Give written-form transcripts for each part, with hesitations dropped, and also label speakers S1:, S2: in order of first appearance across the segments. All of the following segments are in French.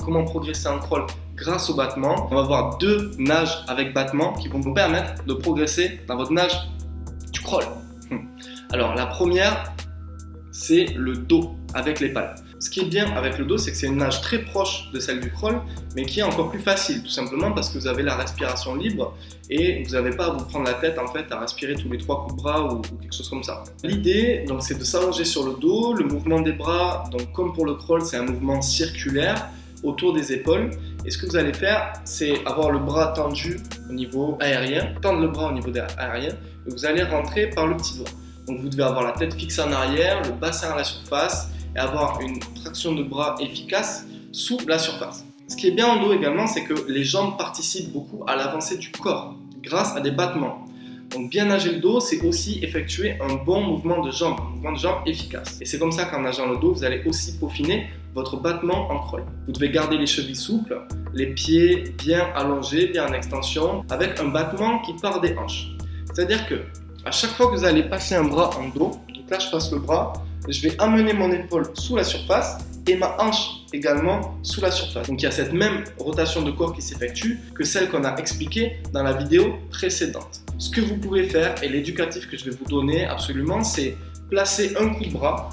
S1: comment progresser en crawl grâce au battement. On va voir 2 nages avec battement qui vont vous permettre de progresser dans votre nage du crawl. Alors la première, c'est le dos avec les palmes. Ce qui est bien avec le dos, c'est que c'est une nage très proche de celle du crawl, mais qui est encore plus facile, tout simplement parce que vous avez la respiration libre et vous n'avez pas à vous prendre la tête en fait à respirer tous les 3 coups de bras ou quelque chose comme ça. L'idée, donc, c'est de s'allonger sur le dos. Le mouvement des bras, donc comme pour le crawl, c'est un mouvement circulaire autour des épaules. Et ce que vous allez faire, c'est avoir le bras tendu au niveau aérien, tendre le bras au niveau aérien, et vous allez rentrer par le petit doigt. Donc vous devez avoir la tête fixe en arrière, le bassin à la surface, et avoir une traction de bras efficace sous la surface. Ce qui est bien en dos également, c'est que les jambes participent beaucoup à l'avancée du corps grâce à des battements. Donc bien nager le dos, c'est aussi effectuer un bon mouvement de jambes efficace. Et c'est comme ça qu'en nageant le dos, vous allez aussi peaufiner votre battement en crawl. Vous devez garder les chevilles souples, les pieds bien allongés, bien en extension, avec un battement qui part des hanches. C'est-à-dire que à chaque fois que vous allez passer un bras en dos, donc là je passe le bras, je vais amener mon épaule sous la surface et ma hanche également sous la surface. Donc il y a cette même rotation de corps qui s'effectue que celle qu'on a expliquée dans la vidéo précédente. Ce que vous pouvez faire, et l'éducatif que je vais vous donner absolument, c'est placer un coup de bras.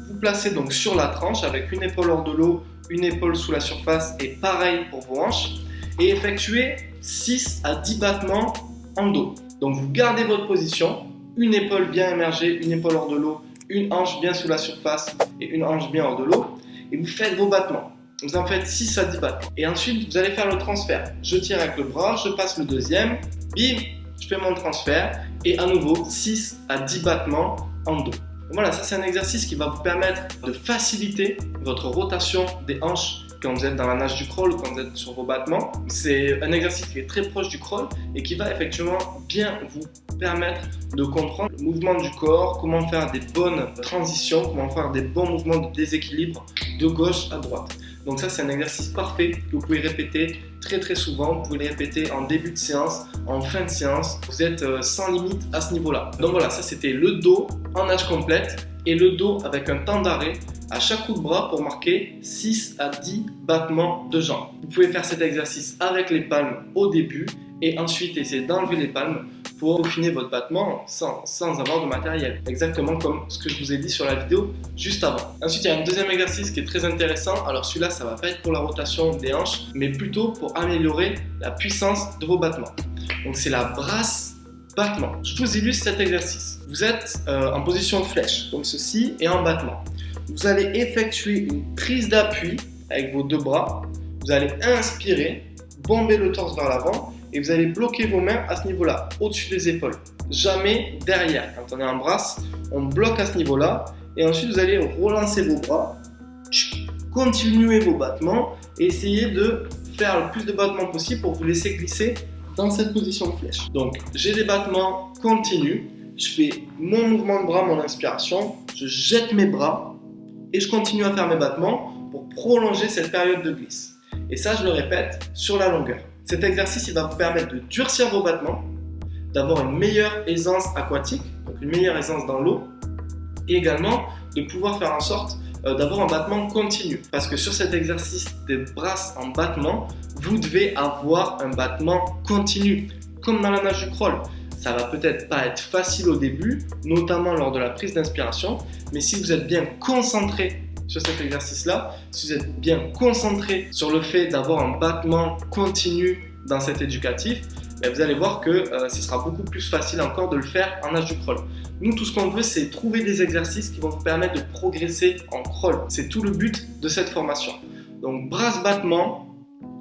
S1: Vous placez donc sur la tranche avec une épaule hors de l'eau, une épaule sous la surface et pareil pour vos hanches, et effectuer 6 à 10 battements en dos. Donc vous gardez votre position, une épaule bien émergée, une épaule hors de l'eau, une hanche bien sous la surface et une hanche bien hors de l'eau, et vous faites vos battements. Vous en faites 6 à 10 battements. Et ensuite, vous allez faire le transfert. Je tire avec le bras, je passe le deuxième, bim, je fais mon transfert, et à nouveau 6 à 10 battements en dos. Voilà, ça c'est un exercice qui va vous permettre de faciliter votre rotation des hanches quand vous êtes dans la nage du crawl ou quand vous êtes sur vos battements. C'est un exercice qui est très proche du crawl et qui va effectivement bien vous permettre de comprendre le mouvement du corps, comment faire des bonnes transitions, comment faire des bons mouvements de déséquilibre de gauche à droite. Donc ça c'est un exercice parfait que vous pouvez répéter très souvent. Vous pouvez le répéter en début de séance, en fin de séance. Vous êtes sans limite à ce niveau-là. Donc voilà, ça c'était le dos en nage complète et le dos avec un temps d'arrêt à chaque coup de bras pour marquer 6 à 10 battements de jambes. Vous pouvez faire cet exercice avec les palmes au début et ensuite essayer d'enlever les palmes pour peaufiner votre battement sans avoir de matériel. Exactement comme ce que je vous ai dit sur la vidéo juste avant. Ensuite, il y a un deuxième exercice qui est très intéressant. Alors celui-là, ça ne va pas être pour la rotation des hanches, mais plutôt pour améliorer la puissance de vos battements. Donc c'est la brasse battement. Je vous illustre cet exercice. Vous êtes en position de flèche, comme ceci, et en battement. Vous allez effectuer une prise d'appui avec vos 2 bras. Vous allez inspirer, bomber le torse vers l'avant et vous allez bloquer vos mains à ce niveau-là, au-dessus des épaules. Jamais derrière. Quand on est en brasse, on bloque à ce niveau-là et ensuite vous allez relancer vos bras, continuer vos battements et essayer de faire le plus de battements possible pour vous laisser glisser dans cette position de flèche. Donc j'ai des battements continus, je fais mon mouvement de bras, mon inspiration, je jette mes bras et je continue à faire mes battements pour prolonger cette période de glisse. Et ça, je le répète, sur la longueur. Cet exercice, il va vous permettre de durcir vos battements, d'avoir une meilleure aisance aquatique, donc une meilleure aisance dans l'eau, et également de pouvoir faire en sorte d'avoir un battement continu. Parce que sur cet exercice des brasses en battement, vous devez avoir un battement continu, comme dans la nage du crawl. Ça va peut-être pas être facile au début, notamment lors de la prise d'inspiration, mais si vous êtes bien concentré sur cet exercice-là, si vous êtes bien concentré sur le fait d'avoir un battement continu dans cet éducatif, vous allez voir que ce sera beaucoup plus facile encore de le faire en nage du crawl. Nous, tout ce qu'on veut, c'est trouver des exercices qui vont vous permettre de progresser en crawl. C'est tout le but de cette formation. Donc, brasse-battement,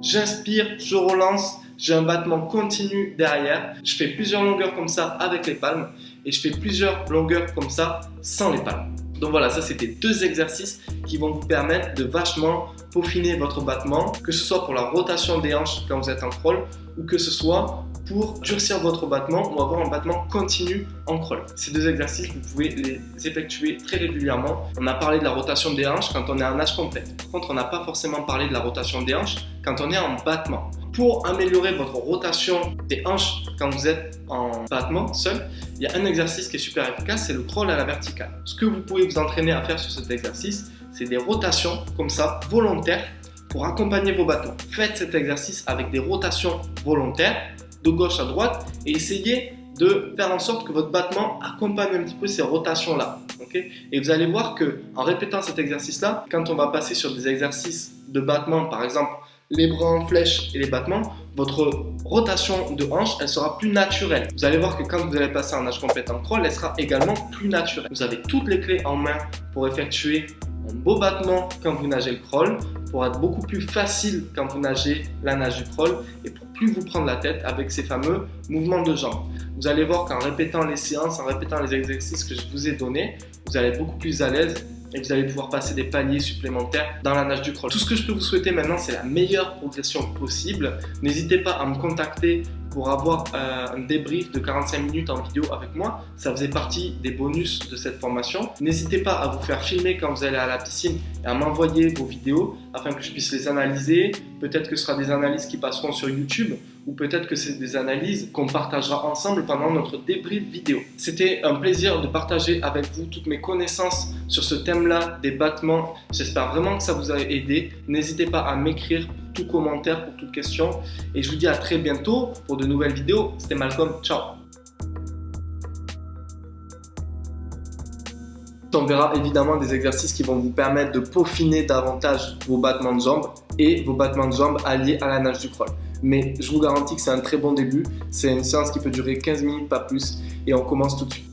S1: j'inspire, je relance, j'ai un battement continu derrière. Je fais plusieurs longueurs comme ça avec les palmes et je fais plusieurs longueurs comme ça sans les palmes. Donc voilà, ça c'était 2 exercices qui vont vous permettre de vachement peaufiner votre battement, que ce soit pour la rotation des hanches quand vous êtes en crawl ou que ce soit pour durcir votre battement ou avoir un battement continu en crawl. Ces 2 exercices, vous pouvez les effectuer très régulièrement. On a parlé de la rotation des hanches quand on est en nage complète. Par contre, on n'a pas forcément parlé de la rotation des hanches quand on est en battement. Pour améliorer votre rotation des hanches quand vous êtes en battement seul, il y a un exercice qui est super efficace, c'est le crawl à la verticale. Ce que vous pouvez vous entraîner à faire sur cet exercice, c'est des rotations comme ça, volontaires, pour accompagner vos battements. Faites cet exercice avec des rotations volontaires de gauche à droite et essayez de faire en sorte que votre battement accompagne un petit peu ces rotations-là. Okay, et vous allez voir qu'en répétant cet exercice-là, quand on va passer sur des exercices de battement, par exemple les bras en flèche et les battements, votre rotation de hanche, elle sera plus naturelle. Vous allez voir que quand vous allez passer en nage compétent crawl, elle sera également plus naturelle. Vous avez toutes les clés en main pour effectuer un beau battement quand vous nagez le crawl, pour être beaucoup plus facile quand vous nagez la nage du crawl et pour plus vous prendre la tête avec ces fameux mouvements de jambes. Vous allez voir qu'en répétant les séances, en répétant les exercices que je vous ai donnés, vous allez être beaucoup plus à l'aise et vous allez pouvoir passer des paliers supplémentaires dans la nage du crawl. Tout ce que je peux vous souhaiter maintenant, c'est la meilleure progression possible. N'hésitez pas à me contacter pour avoir un débrief de 45 minutes en vidéo avec moi. Ça faisait partie des bonus de cette formation. N'hésitez pas à vous faire filmer quand vous allez à la piscine et à m'envoyer vos vidéos afin que je puisse les analyser. Peut-être que ce sera des analyses qui passeront sur YouTube ou peut-être que c'est des analyses qu'on partagera ensemble pendant notre débrief vidéo. C'était un plaisir de partager avec vous toutes mes connaissances sur ce thème-là des battements. J'espère vraiment que ça vous a aidé. N'hésitez pas à m'écrire pour tout commentaire, pour toute question. Et je vous dis à très bientôt pour de nouvelles vidéos. C'était Malcolm, ciao. On verra évidemment des exercices qui vont vous permettre de peaufiner davantage vos battements de jambes et vos battements de jambes alliés à la nage du crawl. Mais je vous garantis que c'est un très bon début. C'est une séance qui peut durer 15 minutes, pas plus. Et on commence tout de suite.